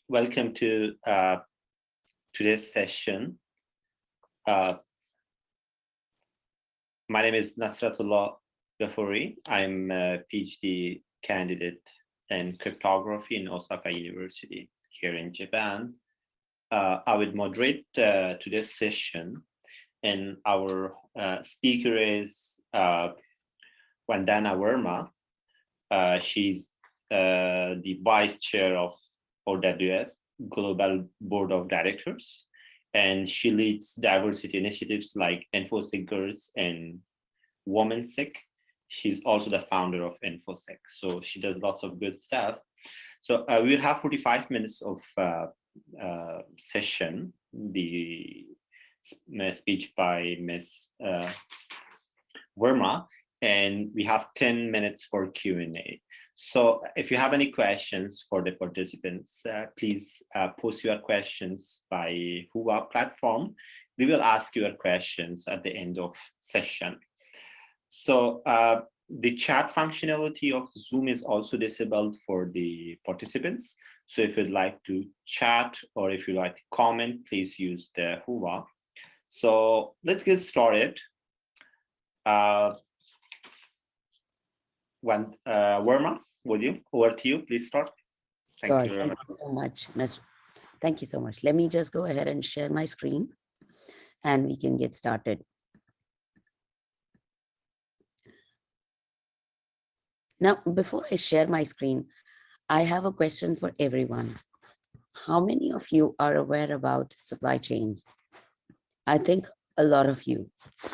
Welcome to today's session. My name is Nasratullah Ghafouri. I'm a PhD candidate in cryptography in Osaka University here in Japan. I would moderate today's session, and our speaker is Vandana Verma. She's the vice chair of OWASP Global Board of Directors, and she leads diversity initiatives like InfoSec Girls and WomenSec. She's also the founder of InfoSec, so she does lots of good stuff. So we'll have 45 minutes of session. The speech by Ms. Verma, and we have 10 minutes for Q&A. So if you have any questions for the participants, please post your questions by Huwa platform. We will ask your questions at the end of session. So the chat functionality of Zoom is also disabled for the participants. So if you'd like to chat or if you'd like to comment, please use the Huwa. So let's get started. Verma, would you? Over to you. Please start. Thank you so much. Thank you so much. Let me just go ahead and share my screen and we can get started. Now, before I share my screen, I have a question for everyone. How many of you are aware about supply chains? I think a lot of you,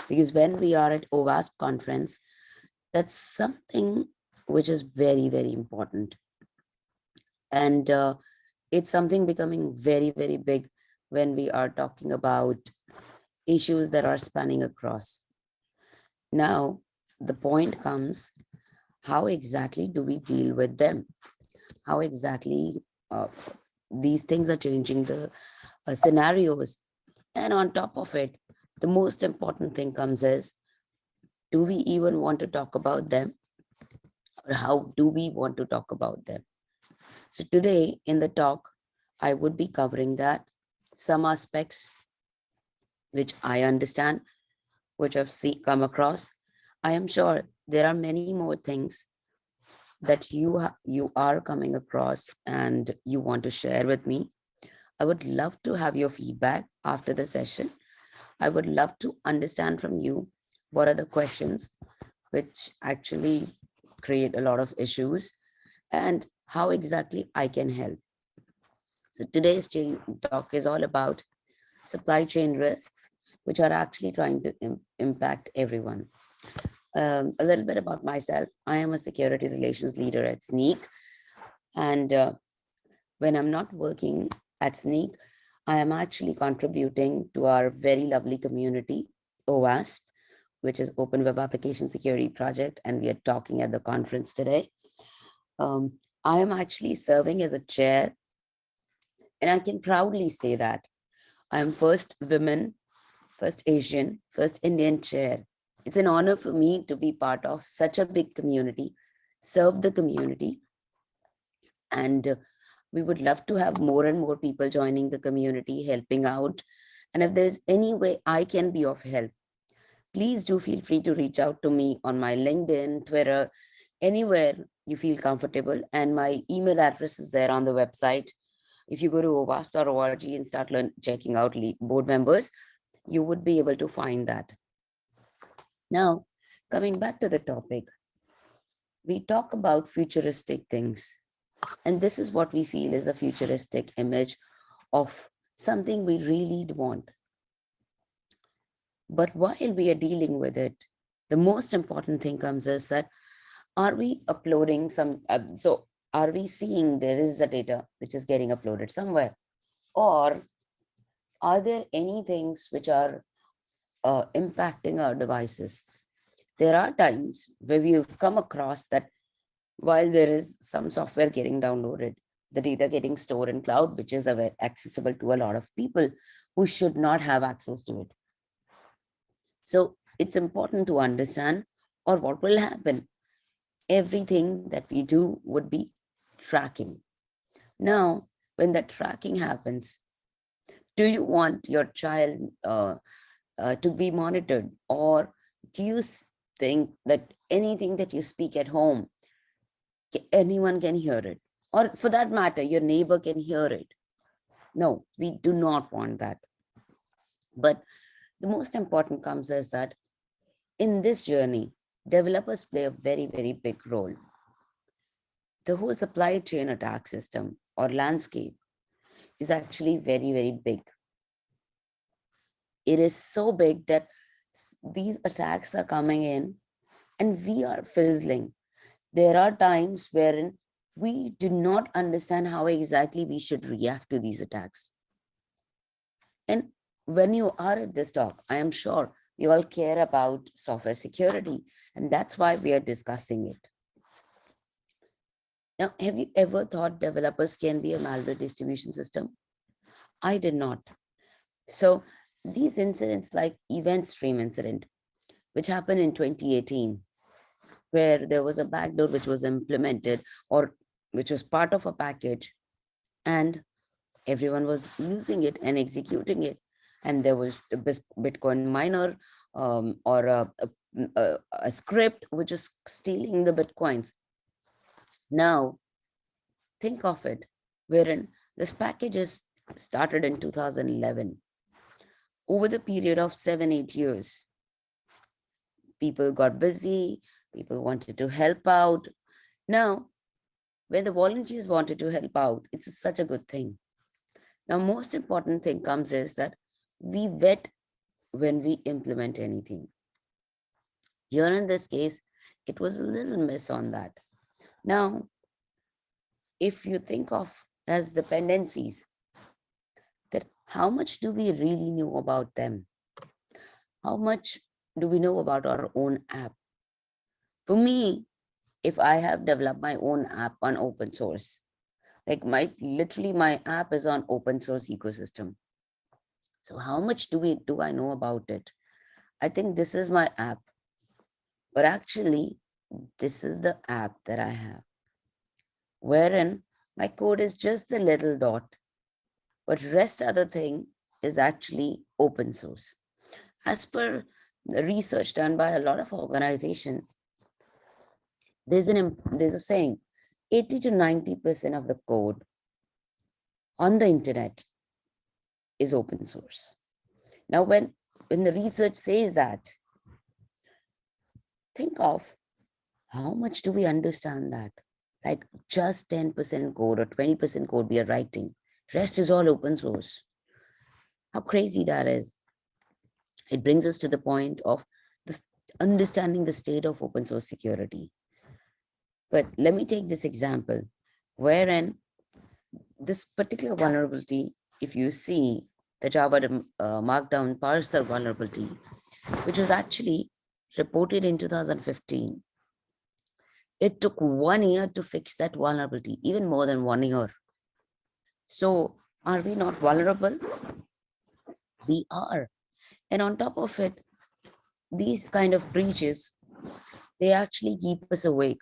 because when we are at OWASP conference, that's something which is very, very important. And it's something becoming very, very big when we are talking about issues that are spanning across. Now, the point comes, how exactly do we deal with them? How exactly these things are changing the scenarios? And on top of it, the most important thing comes is, do we even want to talk about them? Or how do we want to talk about them? So today in the talk, I would be covering that, some aspects which I understand, which I've come across. I am sure there are many more things that you are coming across and you want to share with me. I would love to have your feedback after the session. I would love to understand from you what are the questions which actually create a lot of issues and how exactly I can help. So today's talk is all about supply chain risks, which are actually trying to impact everyone. A little bit about myself. I am a security relations leader at Sneak. And when I'm not working at Sneak, I am actually contributing to our very lovely community, OWASP, which is Open Web Application Security Project, and we are talking at the conference today. I am actually serving as a chair, and I can proudly say that I am first woman, first Asian, first Indian chair. It's an honor for me to be part of such a big community, serve the community, and we would love to have more and more people joining the community, helping out. And if there's any way I can be of help, please do feel free to reach out to me on my LinkedIn, Twitter, anywhere you feel comfortable. And my email address is there on the website. If you go to owasp.org and start checking out board members, you would be able to find that. Now, coming back to the topic, we talk about futuristic things. And this is what we feel is a futuristic image of something we really want. But while we are dealing with it, the most important thing comes is that, are we uploading some, so are we seeing there is a data which is getting uploaded somewhere? Or are there any things which are impacting our devices? There are times where we've come across that while there is some software getting downloaded, the data getting stored in cloud, which is accessible to a lot of people who should not have access to it. So it's important to understand, or what will happen. Everything that we do would be tracking. Now, when that tracking happens, do you want your child to be monitored, or do you think that anything that you speak at home, anyone can hear it, or for that matter, your neighbor can hear it? No, we do not want that. But the most important comes is that in this journey, developers play a very, very big role. The whole supply chain attack system or landscape is actually very, very big. It is so big that these attacks are coming in and we are fizzling. There are times wherein we do not understand how exactly we should react to these attacks. And when you are at this talk, I am sure we all care about software security, and that's why we are discussing it. Now, have you ever thought developers can be a malware distribution system? I did not. So these incidents like event stream incident, which happened in 2018, where there was a backdoor which was implemented or which was part of a package, and everyone was using it and executing it. And there was a Bitcoin miner or a script which is stealing the Bitcoins. Now, think of it, wherein this package is started in 2011. Over the period of 7, 8 years, people got busy, people wanted to help out. Now, when the volunteers wanted to help out, it's such a good thing. Now, most important thing comes is that we vet when we implement anything. Here in this case, it was a little miss on that. Now, if you think of as dependencies, that how much do we really know about them? How much do we know about our own app? For me, if I have developed my own app on open source, like literally my app is on open source ecosystem. So how much do I know about it? I think this is my app, but actually this is the app that I have, wherein my code is just the little dot, but rest other thing is actually open source. As per the research done by a lot of organizations, there's a saying, 80 to 90% of the code on the internet is open source. Now, when the research says that, think of how much do we understand that? Like just 10% code or 20% code we are writing. Rest is all open source. How crazy that is. It brings us to the point of this understanding the state of open source security. But let me take this example, wherein this particular vulnerability, if you see the Java Markdown parser vulnerability, which was actually reported in 2015, it took 1 year to fix that vulnerability, even more than 1 year. So are we not vulnerable? We are. And on top of it, these kind of breaches, they actually keep us awake.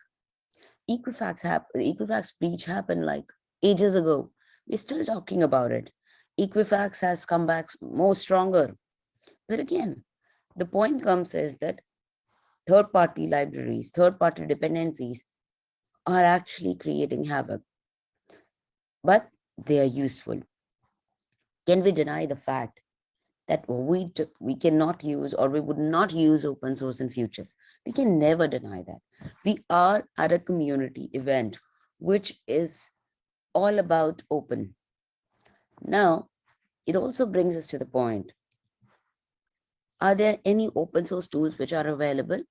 Equifax breach happened like ages ago. We're still talking about it. Equifax has come back more stronger. But again, the point comes is that third-party libraries, third-party dependencies are actually creating havoc, but they are useful. Can we deny the fact that we cannot use or we would not use open source in future? We can never deny that. We are at a community event, which is all about open. Now, it also brings us to the point, are there any open source tools which are available?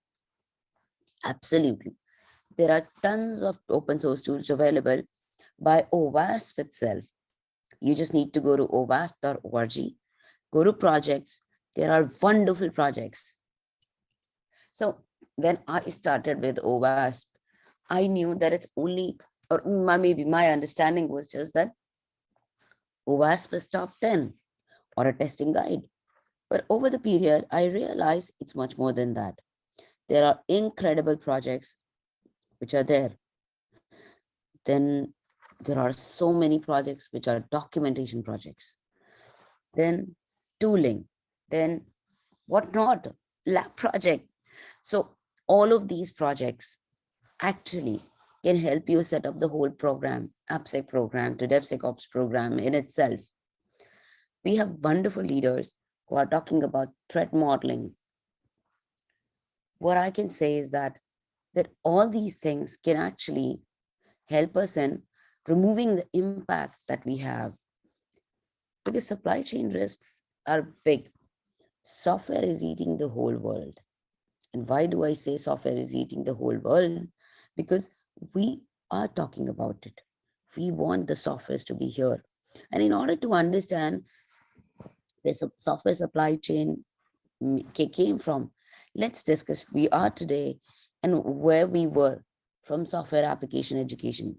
Absolutely. There are tons of open source tools available by OWASP itself. You just need to go to owasp.org, go to projects. There are wonderful projects. So when I started with OWASP, I knew that it's only, or maybe my understanding was just that OWASP is top 10 or a testing guide. But over the period, I realized it's much more than that. There are incredible projects which are there. Then There are so many projects which are documentation projects, then tooling, then whatnot, lab project. So all of these projects actually can help you set up the whole program, AppSec program to DevSecOps program in itself. We have wonderful leaders who are talking about threat modeling. What I can say is that all these things can actually help us in removing the impact that we have, because supply chain risks are big. Software is eating the whole world. And why do I say software is eating the whole world? Because we are talking about it. We want the softwares to be here. And in order to understand where software supply chain came from, let's discuss we are today and where we were from software application education.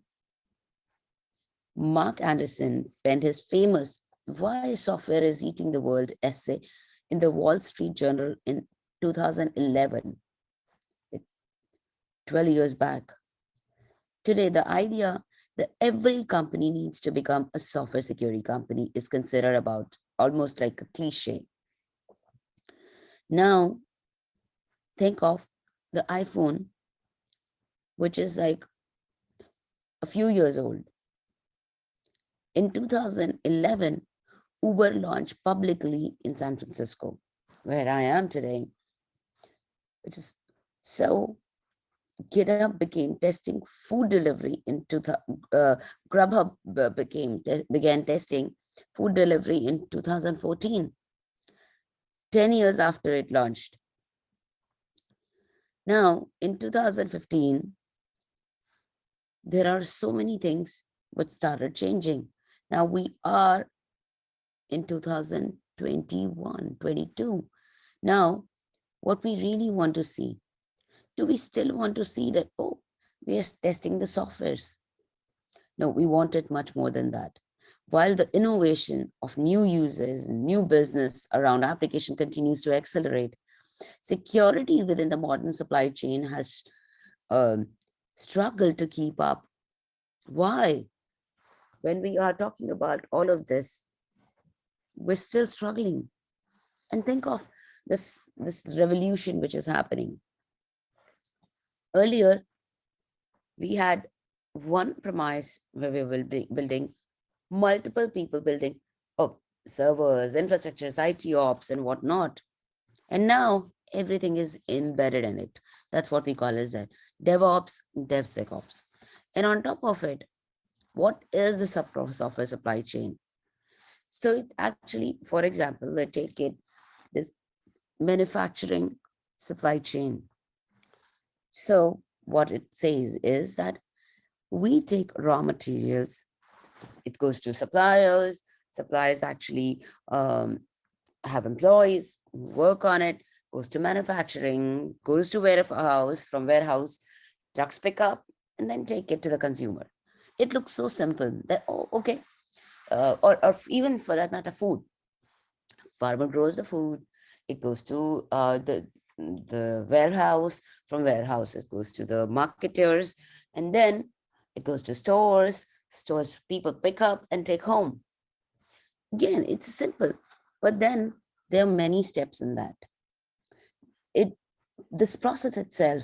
Mark Anderson penned his famous Why Software is Eating the World essay in the Wall Street Journal in 2011, 12 years back. Today, the idea that every company needs to become a software security company is considered about almost like a cliche. Now, think of the iPhone, which is like a few years old. In 2011, Uber launched publicly in San Francisco, where I am today, which is so GitHub became testing food delivery in Grubhub began testing food delivery in 2014, 10 years after it launched. Now, in 2015, there are so many things which started changing. Now we are in 2021, 22. Now, what we really want to see, do we still want to see that, oh, we are testing the softwares? No, we want it much more than that. While the innovation of new users and new business around application continues to accelerate, security within the modern supply chain has struggled to keep up. Why? When we are talking about all of this, we're still struggling. And think of this revolution which is happening. Earlier, we had one premise where we were building, multiple people building servers, infrastructures, IT ops, and whatnot. And now everything is embedded in it. That's what we call as a DevOps, DevSecOps. And on top of it, what is the software supply chain? So it's actually, for example, let's take it this manufacturing supply chain. So what it says is that we take raw materials, it goes to suppliers, suppliers actually have employees who work on it, goes to manufacturing, goes to warehouse, from warehouse, trucks pick up, and then take it to the consumer. It looks so simple that, oh, okay. Or even for that matter, food. Farmer grows the food, it goes to the warehouse, from warehouse it goes to the marketers, and then it goes to stores people pick up and take home. Again, it's simple, but then there are many steps in that. This process itself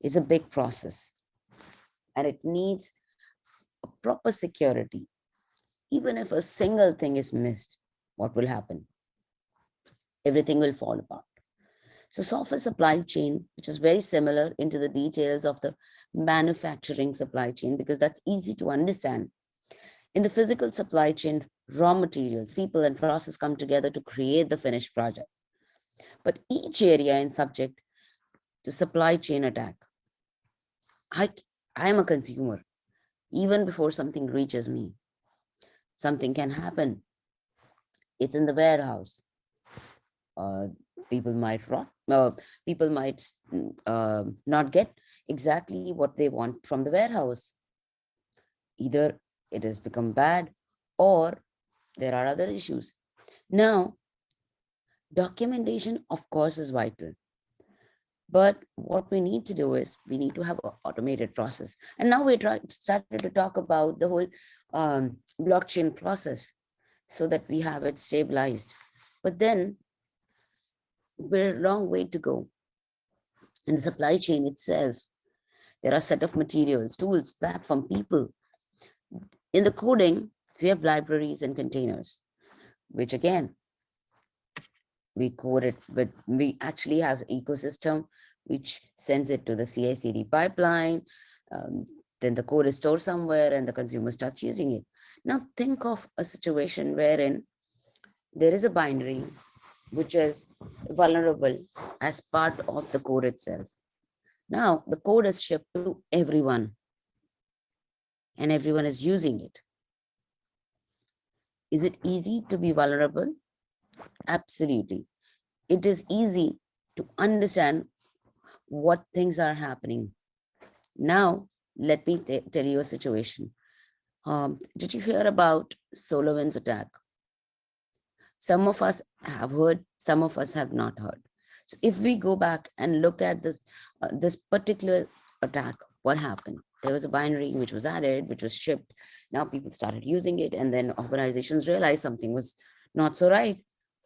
is a big process, and it needs a proper security. Even if a single thing is missed, what will happen? Everything will fall apart. So software supply chain, which is very similar into the details of the manufacturing supply chain, because that's easy to understand. In the physical supply chain, raw materials, people and process come together to create the finished project. But each area is subject to supply chain attack. I am a consumer. Even before something reaches me, something can happen. It's in the warehouse. People might rot. People might not get exactly what they want from the warehouse. Either it has become bad, or there are other issues. Now, documentation, of course, is vital. But what we need to do is we need to have an automated process. And now started to talk about the whole blockchain process so that we have it stabilized. But then we're a long way to go. In the supply chain itself, there are a set of materials, tools, platform, people. In the coding, we have libraries and containers, which again, we code it with, we actually have ecosystem, which sends it to the CI/CD pipeline. Um, then the code is stored somewhere and the consumer starts using it. Now think of a situation wherein there is a binary which is vulnerable as part of the code itself. Now the code is shipped to everyone and everyone is using it. Is it easy to be vulnerable? Absolutely. It is easy to understand what things are happening. Now, let me tell you a situation. Did you hear about SolarWinds attack? Some of us have heard, some of us have not heard. So if we go back and look at this particular attack, what happened? There was a binary which was added, which was shipped. Now people started using it, and then organizations realized something was not so right,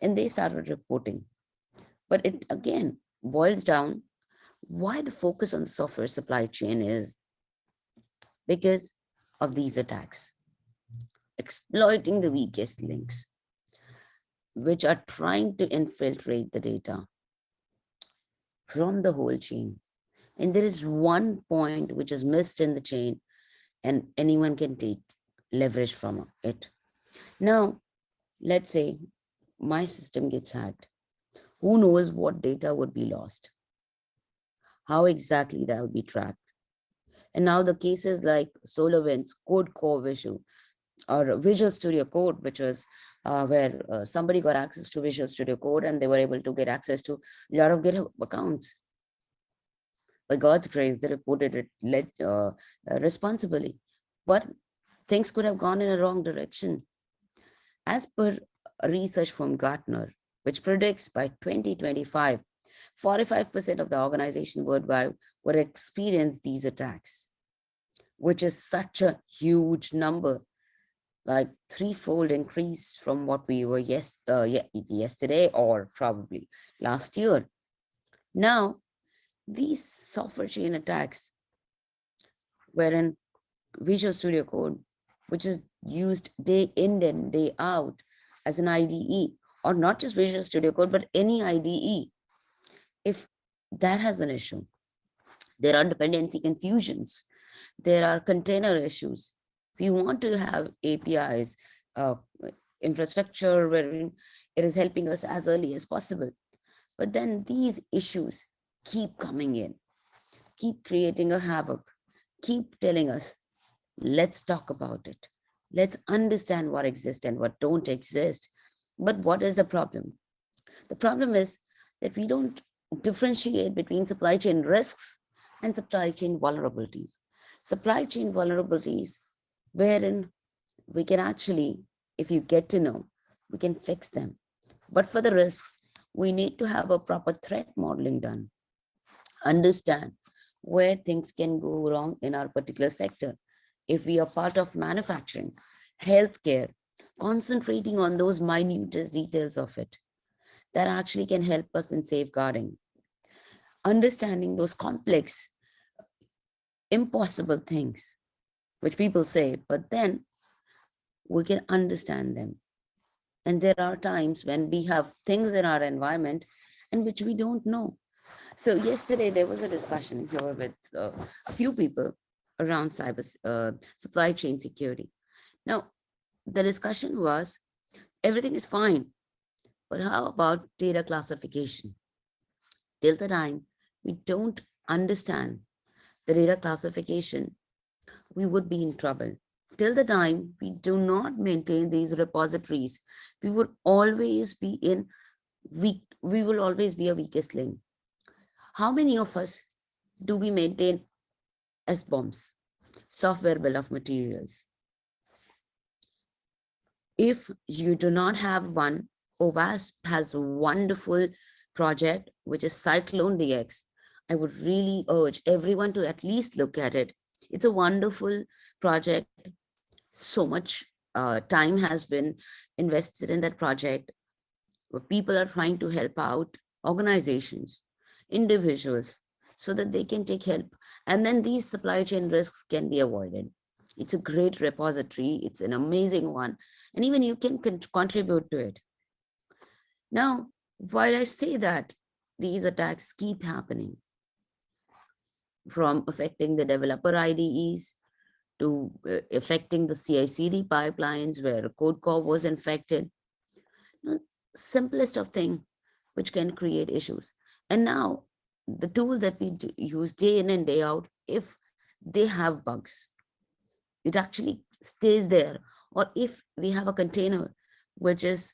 and they started reporting. But it again boils down why the focus on the software supply chain is because of these attacks, exploiting the weakest links, which are trying to infiltrate the data from the whole chain. And there is one point which is missed in the chain, and anyone can take leverage from it. Now, let's say my system gets hacked. Who knows what data would be lost? How exactly that'll be tracked? And now the cases like SolarWinds, Code Core issue, or Visual Studio Code, which was where somebody got access to Visual Studio Code and they were able to get access to a lot of GitHub accounts. By God's grace, they reported it responsibly. But things could have gone in a wrong direction. As per a research from Gartner, which predicts by 2025, 45% of the organization worldwide will experience these attacks, which is such a huge number, like threefold increase from what we were yesterday or probably last year. Now, these software chain attacks, wherein Visual Studio Code, which is used day in and day out as an IDE, or not just Visual Studio Code, but any IDE, if that has an issue, there are dependency confusions, there are container issues. We want to have APIs, uh, infrastructure wherein it is helping us as early as possible. But then these issues keep coming in, keep creating a havoc, keep telling us, let's talk about it. Let's understand what exists and what don't exist. But what is the problem? The problem is that we don't differentiate between supply chain risks and supply chain vulnerabilities. Supply chain vulnerabilities, wherein we can actually, if you get to know, we can fix them. But for the risks, we need to have a proper threat modeling done, understand where things can go wrong in our particular sector. If we are part of manufacturing, healthcare, concentrating on those minute details of it that actually can help us in safeguarding, understanding those complex, impossible things which people say, but then we can understand them. And there are times when we have things in our environment and which we don't know. So yesterday there was a discussion here with a few people around supply chain security. Now, the discussion was everything is fine, but how about data classification? Till the time we don't understand the data classification, we would be in trouble. Till the time we do not maintain these repositories, we would always be we will always be a weakest link. How many of us do we maintain SBOMs, software bill of materials? If you do not have one, OWASP has a wonderful project, which is Cyclone DX, I would really urge everyone to at least look at it. It's a wonderful project. So much time has been invested in that project, where people are trying to help out organizations, individuals, so that they can take help. And then these supply chain risks can be avoided. It's a great repository. It's an amazing one. And even you can contribute to it. Now, while I say that, these attacks keep happening, from affecting the developer IDEs to affecting the CI/CD pipelines where code core was infected. You know, simplest of thing which can create issues. And now the tool that we use day in and day out, if they have bugs, it actually stays there. Or if we have a container which is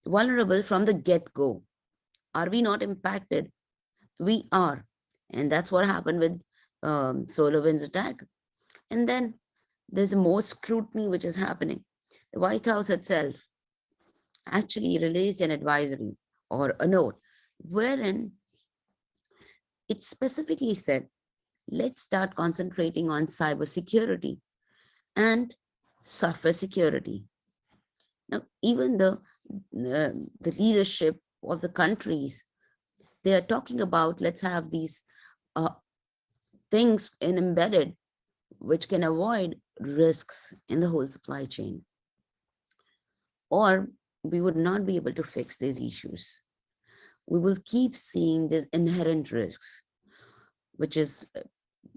vulnerable from the get-go, are we not impacted? We are. And that's what happened with SolarWinds attack. And then there's more scrutiny which is happening. The White House itself actually released an advisory or a note wherein it specifically said, let's start concentrating on cybersecurity and software security. Now, even the leadership of the countries, they are talking about, let's have these uh, things in embedded which can avoid risks in the whole supply chain, or we would not be able to fix these issues. We will keep seeing these inherent risks, which is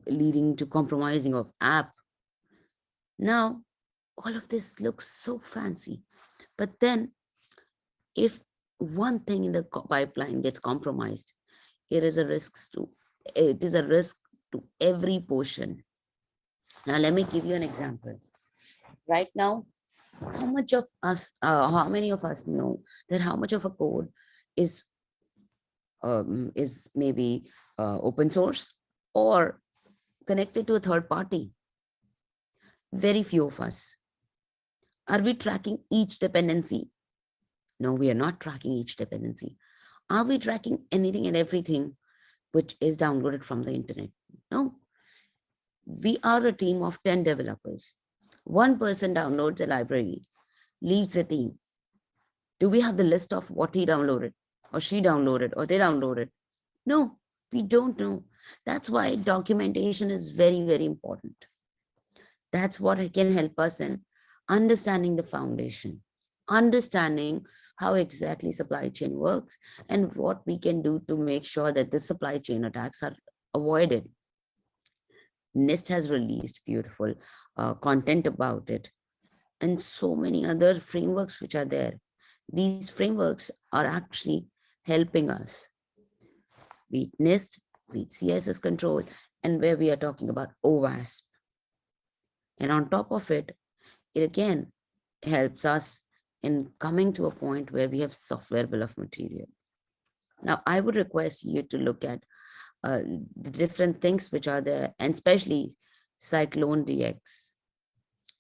leading to compromising of app. Now, all of this looks so fancy, but then if one thing in the pipeline gets compromised, it is a risk to every portion. Now, let me give you an example. Right now, how many of us know that how much of a code is maybe open source or connected to a third party? Very few of us. Are we tracking each dependency? No, we are not tracking each dependency. Are we tracking anything and everything which is downloaded from the internet? No. We are a team of 10 developers. One person downloads a library, leaves the team. Do we have the list of what he downloaded or she downloaded or they downloaded? No, we don't know. That's why documentation is very, very important. That's what can help us in understanding the foundation, understanding how exactly supply chain works and what we can do to make sure that the supply chain attacks are avoided. NIST has released beautiful content about it, and so many other frameworks which are there. These frameworks are actually helping us, be it NIST, be it CSS control, and where we are talking about OWASP. And on top of it, it again helps us in coming to a point where we have software bill of material. Now, I would request you to look at the different things which are there, and especially Cyclone DX,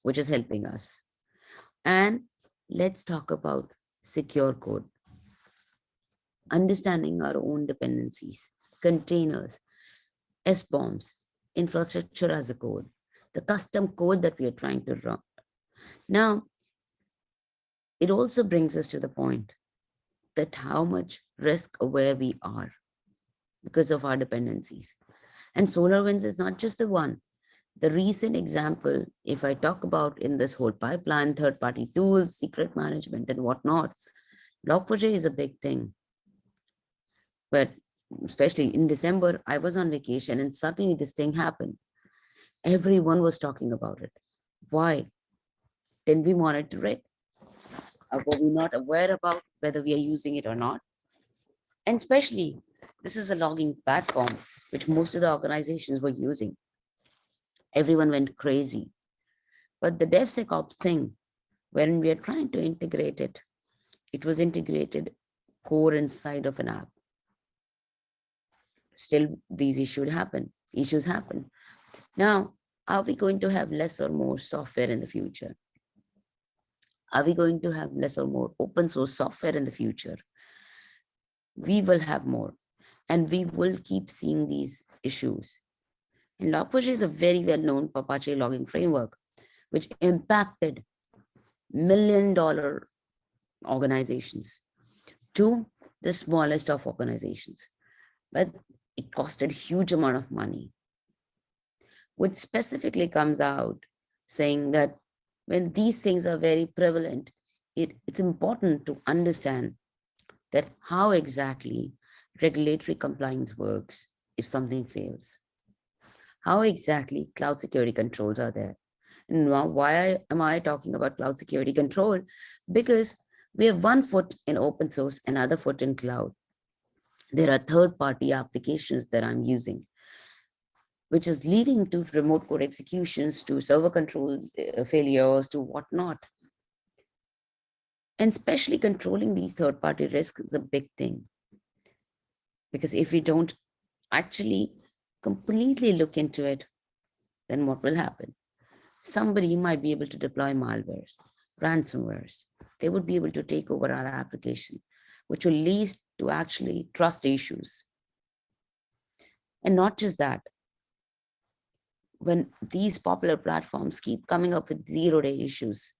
which is helping us. And let's talk about secure code, understanding our own dependencies, containers, SBOMs, infrastructure as a code, the custom code that we are trying to run. Now, it also brings us to the point that how much risk aware we are because of our dependencies. And SolarWinds is not just the one. The recent example, if I talk about in this whole pipeline, third-party tools, secret management and whatnot, Log4j is a big thing. But especially in December, I was on vacation and suddenly this thing happened. Everyone was talking about it. Why? Didn't we monitor it? Were we not aware about whether we are using it or not? And especially, this is a logging platform, which most of the organizations were using. Everyone went crazy. But the DevSecOps thing, when we are trying to integrate it, it was integrated core inside of an app. Still, these issues happen. Now, are we going to have less or more software in the future? Are we going to have less or more open source software in the future? We will have more. And we will keep seeing these issues. And Log4j is a very well-known Apache logging framework, which impacted $1 million organizations to the smallest of organizations. But it costed huge amount of money, which specifically comes out saying that when these things are very prevalent, it's important to understand that how exactly regulatory compliance works if something fails, how exactly cloud security controls are there. And now, why am I talking about cloud security control? Because we have one foot in open source, another foot in cloud. There are third-party applications that I'm using, which is leading to remote code executions, to server control failures, to whatnot. And especially controlling these third-party risks is a big thing. Because if we don't actually completely look into it, then what will happen? Somebody might be able to deploy malwares, ransomwares. They would be able to take over our application, which will lead to actually trust issues. And not just that, when these popular platforms keep coming up with zero-day issues,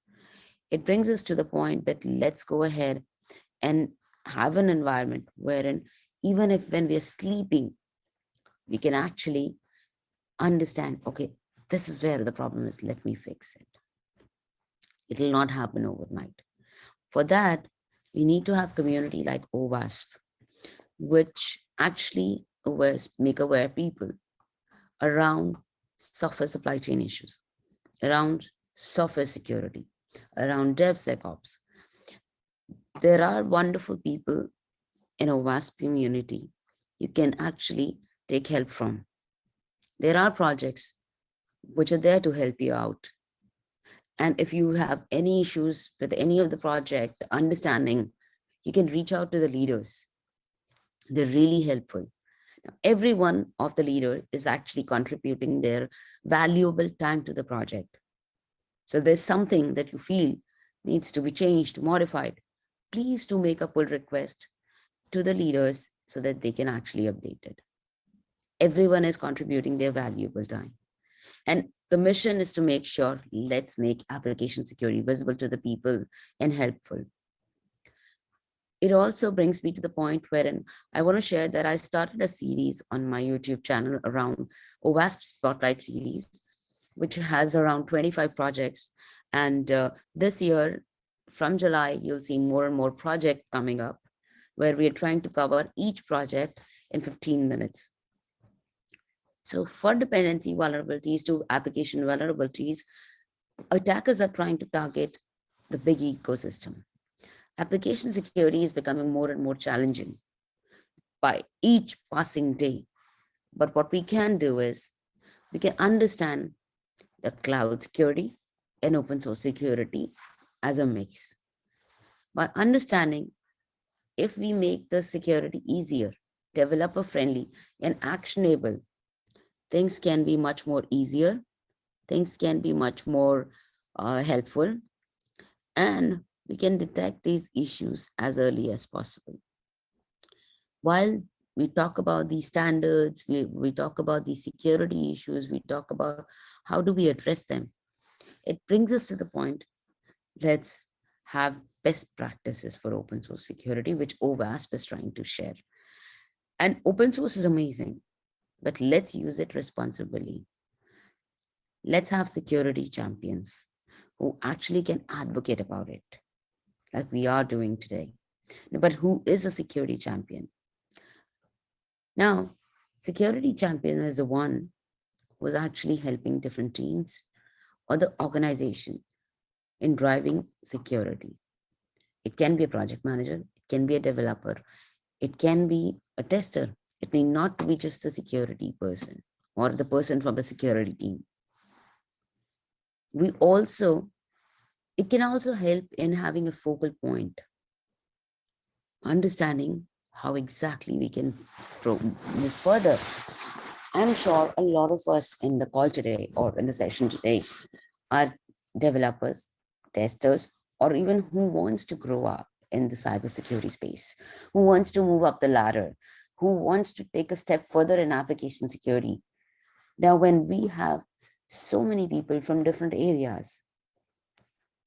it brings us to the point that let's go ahead and have an environment wherein even if when we are sleeping, we can actually understand, okay, this is where the problem is, let me fix it. It will not happen overnight. For that, we need to have community like OWASP, which actually make aware people around software supply chain issues, around software security, around DevSecOps. There are wonderful people in a OWASP community you can actually take help from. There are projects which are there to help you out. And if you have any issues with any of the project, understanding, you can reach out to the leaders. They're really helpful. Every one of the leader is actually contributing their valuable time to the project. So there's something that you feel needs to be changed, modified. Please do make a pull request to the leaders so that they can actually update it. Everyone is contributing their valuable time. And the mission is to make sure, let's make application security visible to the people and helpful. It also brings me to the point wherein I want to share that I started a series on my YouTube channel around OWASP Spotlight series, which has around 25 projects. And this year, from July, you'll see more and more projects coming up where we are trying to cover each project in 15 minutes. So for dependency vulnerabilities to application vulnerabilities, attackers are trying to target the big ecosystem. Application security is becoming more and more challenging by each passing day. But what we can do is we can understand the cloud security and open source security as a mix. By understanding, if we make the security easier, developer friendly, and actionable, things can be much more easier, things can be much more helpful, and we can detect these issues as early as possible. While we talk about these standards, we talk about these security issues, we talk about how do we address them, it brings us to the point, let's have best practices for open source security, which OWASP is trying to share. And open source is amazing, but let's use it responsibly. Let's have security champions who actually can advocate about it, like we are doing today. But who is a security champion? Now, security champion is the one who's actually helping different teams or the organization in driving security. It can be a project manager, it can be a developer, it can be a tester. It may not be just a security person or the person from a security team. It can also help in having a focal point, understanding how exactly we can move further. I'm sure a lot of us in the call today or in the session today are developers, testers, or even who wants to grow up in the cybersecurity space, who wants to move up the ladder, who wants to take a step further in application security. Now, when we have so many people from different areas,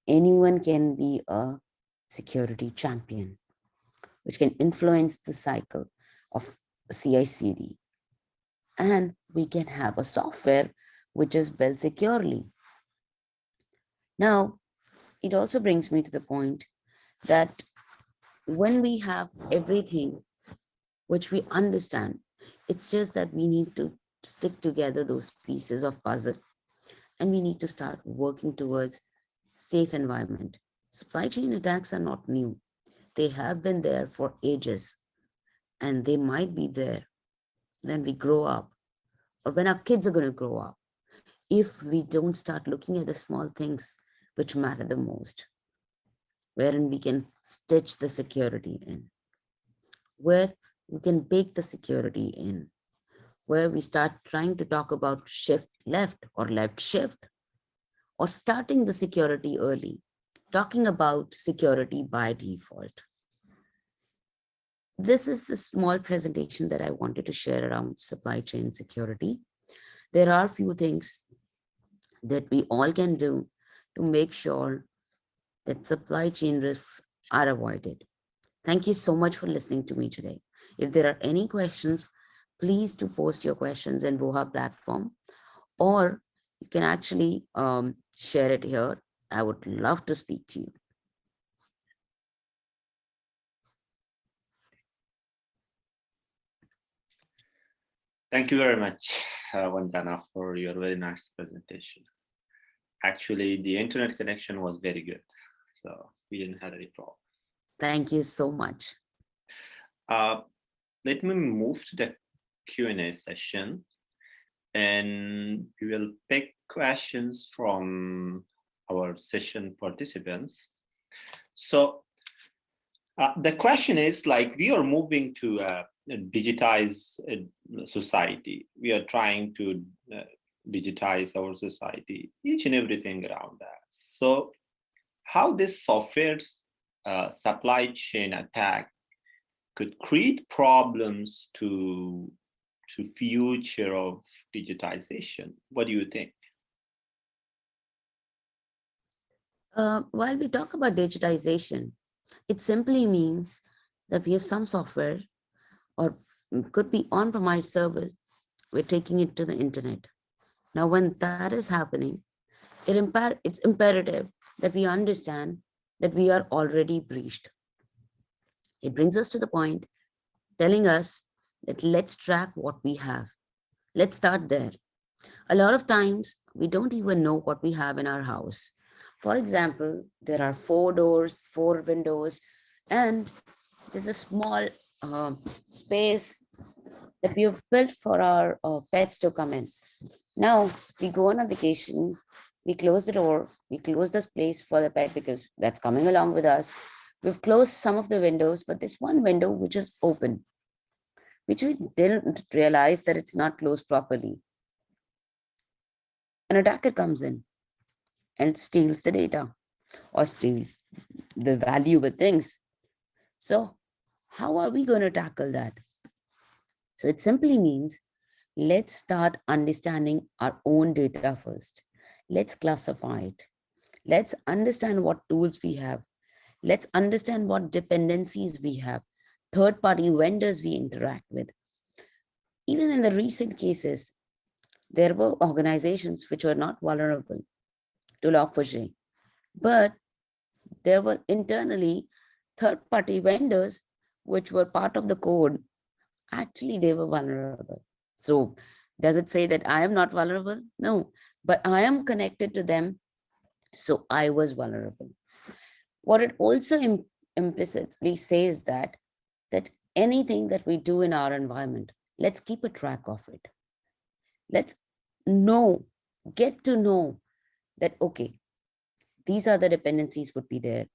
anyone can be a security champion, which can influence the cycle of CI/CD. And we can have a software which is built securely. Now, it also brings me to the point that when we have everything which we understand, it's just that we need to stick together those pieces of puzzle, and we need to start working towards safe environment. Supply chain attacks are not new. They have been there for ages, and they might be there when we grow up or when our kids are going to grow up if we don't start looking at the small things which matter the most, wherein we can stitch the security in, where we can bake the security in, where we start trying to talk about shift left or left shift, or starting the security early, talking about security by default. This is the small presentation that I wanted to share around supply chain security. There are few things that we all can do to make sure that supply chain risks are avoided. Thank you so much for listening to me today. If there are any questions, please do post your questions in Boha platform, or you can actually share it here. I would love to speak to you. Thank you very much, Vandana, for your very nice presentation. Actually, the internet connection was very good, so we didn't have any problem. Thank you so much. Uh, Let me move to the Q&A session, and we will pick questions from our session participants. So the question is, like, we are moving to a digitized society. We are trying to digitize our society, each and everything around us. So how this software's supply chain attack could create problems to future of digitization. What do you think? While we talk about digitization, it simply means that we have some software, or could be on-premise service, we're taking it to the internet. Now, when that is happening, it's imperative that we understand that we are already breached. It brings us to the point telling us that let's track what we have. Let's start there. A lot of times, we don't even know what we have in our house. For example, there are 4 doors, 4 windows, and there's a small space that we have built for our pets to come in. Now, we go on a vacation, we close the door, we close this place for the pet because that's coming along with us. We've closed some of the windows, but there's one window which is open, which we didn't realize that it's not closed properly. An attacker comes in and steals the data or steals the valuable things. So how are we going to tackle that? So it simply means let's start understanding our own data first. Let's classify it. Let's understand what tools we have. Let's understand what dependencies we have, third-party vendors we interact with. Even in the recent cases, there were organizations which were not vulnerable to Log4j, but there were internally third-party vendors which were part of the code. Actually, they were vulnerable. So does it say that I am not vulnerable? No, but I am connected to them, so I was vulnerable. What it also implicitly says that anything that we do in our environment, let's keep a track of it. Let's get to know that, okay, these are the dependencies would be there.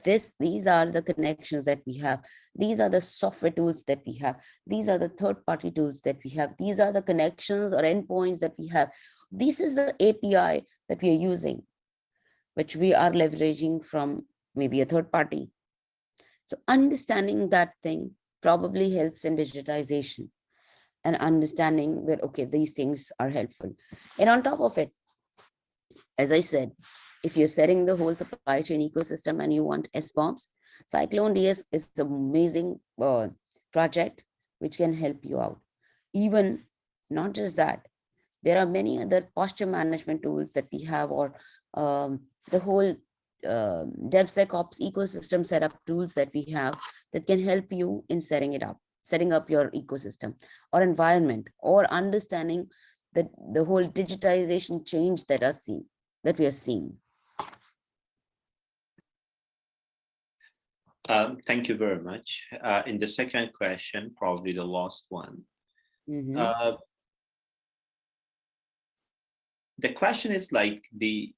These are the connections that we have. These are the software tools that we have. These are the third-party tools that we have. These are the connections or endpoints that we have. This is the API that we are using, which we are leveraging from maybe a third party. So understanding that thing probably helps in digitization and understanding that, okay, these things are helpful. And on top of it, as I said, if you're setting the whole supply chain ecosystem and you want SBOMs, Cyclone DS is an amazing project which can help you out. Even not just that, there are many other posture management tools that we have, or the whole DevSecOps ecosystem setup tools that we have that can help you in setting up your ecosystem or environment, or understanding the whole digitization change that we are seeing. Thank you very much. In the second question, probably the last one, Mhm. the question is like the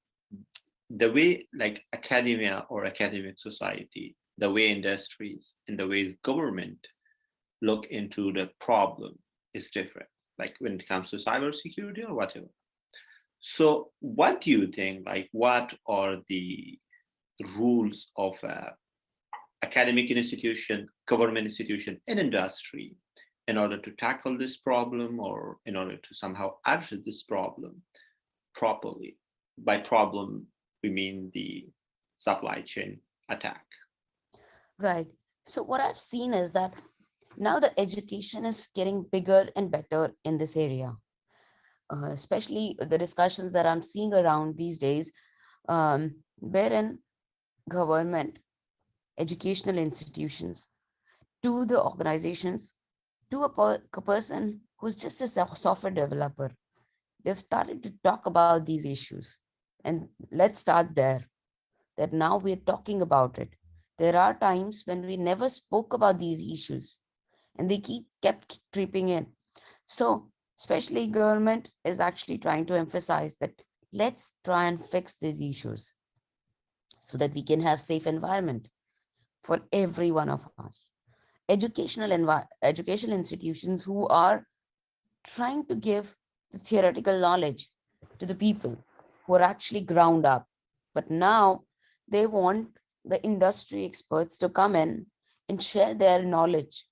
way like academia or academic society, the way industries and the ways government look into the problem is different, like when it comes to cybersecurity or whatever. So what do you think, like what are the rules of academic institution, government institution, and industry in order to tackle this problem, or in order to somehow address this problem properly? By problem, we mean the supply chain attack. Right. So what I've seen is that now the education is getting bigger and better in this area, especially the discussions that I'm seeing around these days, wherein government, educational institutions, to the organizations, to a person who's just a software developer, they've started to talk about these issues. And let's start there, that now we're talking about it. There are times when we never spoke about these issues and they kept creeping in. So, especially government is actually trying to emphasize that let's try and fix these issues so that we can have safe environment for every one of us. Educational institutions who are trying to give the theoretical knowledge to the people who are actually ground up. But now they want the industry experts to come in and share their knowledge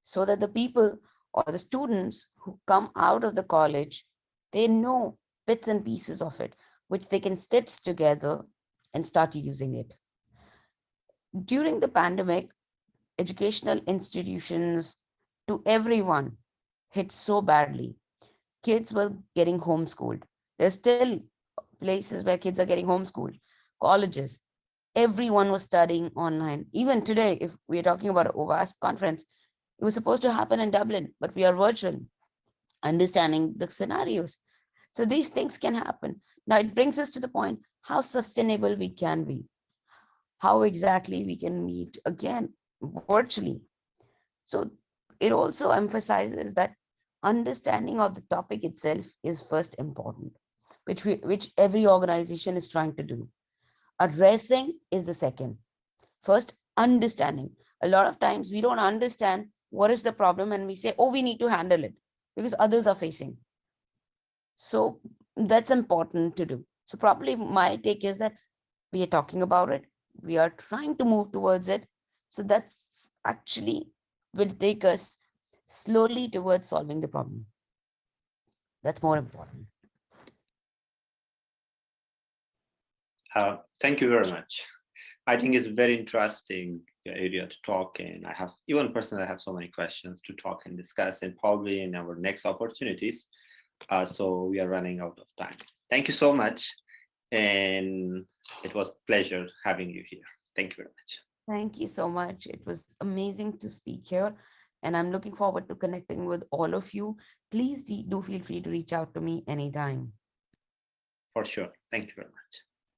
so that the people or the students who come out of the college, they know bits and pieces of it, which they can stitch together and start using it. During the pandemic, educational institutions to everyone hit so badly. Kids were getting homeschooled. There's still places where kids are getting homeschooled, colleges. Everyone was studying online. Even today, if we're talking about a OWASP conference, it was supposed to happen in Dublin, but we are virtual, understanding the scenarios. So these things can happen. Now it brings us to the point how sustainable we can be, how exactly we can meet again virtually. So it also emphasizes that understanding of the topic itself is first important, which every organization is trying to do. Addressing is the second. First, understanding. A lot of times we don't understand what is the problem and we say, oh, we need to handle it because others are facing. So that's important to do. So probably my take is that we are talking about it. We are trying to move towards it. So that's actually will take us slowly towards solving the problem. That's more important. Thank you very much. I think it's very interesting area to talk in. I have, even personally, I have so many questions to talk and discuss, and probably in our next opportunities. So we are running out of time. Thank you so much. And it was a pleasure having you here. Thank you very much. Thank you so much. It was amazing to speak here. And I'm looking forward to connecting with all of you. Please do feel free to reach out to me anytime. For sure. Thank you very much.